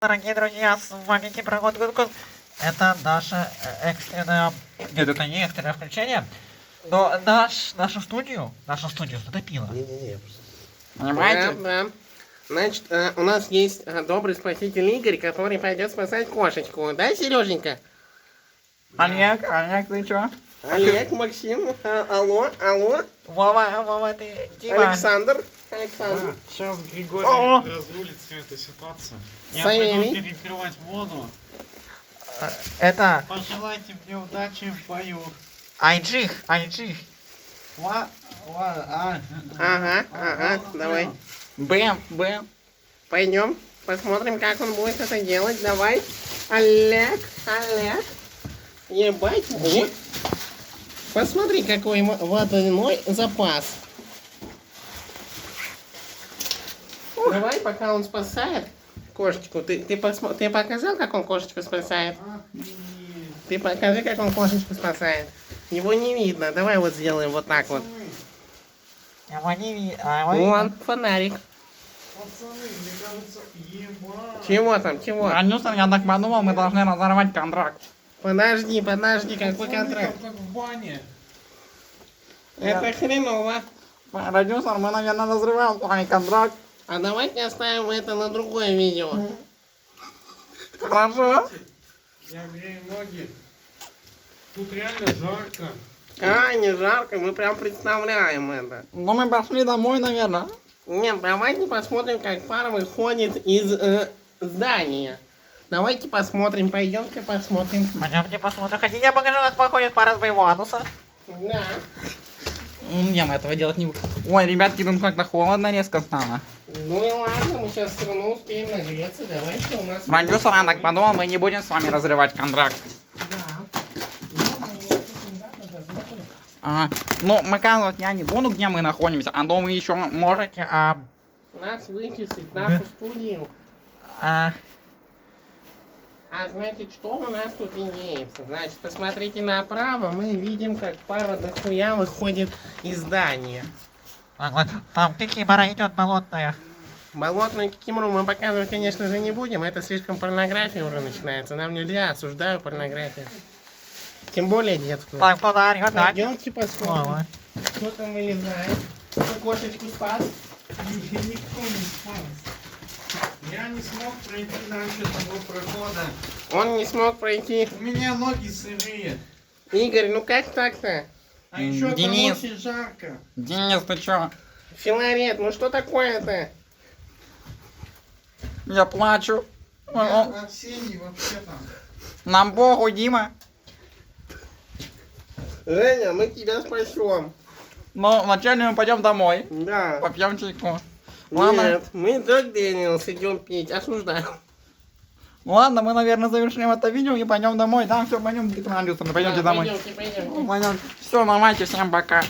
Дорогие друзья, с вами Киберкот Гудкут. Это наше экстренное... Нет, это не экстренное включение. Но нашу студию затопило. Не-не-не. Понимаете? Да. Значит, у нас есть добрый спаситель Игорь, который пойдет спасать кошечку. Да, Сереженька? Олег, ты чё? Олег, Максим, алло. Вова, ты... Дима. Александр. Сейчас Григорий О! разрулит всю эту ситуацию. Я Савелий. пойду перекрывать воду. Это... Пожелайте мне удачи в бою. Айджих. Ага, давай. Бэм. Пойдем, посмотрим, как он будет это делать. Давай. Олег. Ебать. Вот. Посмотри, какой водяной запас. Давай, пока он спасает кошечку. Ты показал, как он кошечку спасает? Ты покажи, как он кошечку спасает. Его не видно. Давай вот сделаем вот так вот. Вон, фонарик. Пацаны, мне кажется, ебать. Чего? Ранюсов, я так подумал, мы должны разорвать контракт. Подожди, какой контракт? Как в бане. Это хреново. Продюсер, мы, наверное, разрываем с вами контракт. А давайте оставим это на другое видео. Хорошо? Я грею ноги. Тут реально жарко. Не жарко, мы прям представляем это. Ну, мы пошли домой, наверное. Нет, давайте посмотрим, как пара выходит из здания. Давайте посмотрим, пойдемте посмотрим. Пойдемте посмотрим. Хотите, я покажу, как походит пара с боевого ануса? Да. Не, мы этого делать не будем. Ой, ребятки, тут как-то холодно резко стало. Ну и ладно, мы сейчас все равно успеем нагреться. Давайте у нас... Продюсер, я так подумал, мы не будем с вами разрывать контракт. Ну, показывать я не буду, где мы находимся, а то вы еще можете, Нас вычислить, нашу студию. А значит, что у нас тут имеется? Значит, посмотрите направо, мы видим, как пара дохуя выходит из здания. Там кикимора идет болотная. Болотную кикимору мы показывать, конечно же, не будем. Это слишком порнография уже начинается. Нам нельзя, осуждаю порнографию. Тем более детскую. Так, кто-то орёт, да? Пойдемте посмотрим, кто там вылезает. Кто кошечку спас? Я никто не спас. Я не смог пройти дальше того прохода. Он не смог пройти. У меня ноги сырые. Игорь, ну как так-то? А еще там Денис. очень жарко. Денис, ты чё? Филарет, ну что такое-то? Я плачу. Я Арсений вообще там. Нам похуй, Дима. Женя, мы тебя спасем. Но вначале мы пойдем домой. Да. Попьем чайку. Ладно. Нет, мы Джек Дэниелс идем пить. Осуждаю. Ладно, мы, наверное, завершим это видео и пойдем домой. Да, все, пойдем, пойдемте домой. Пойдемте. Пойдем. Все, давайте, всем пока.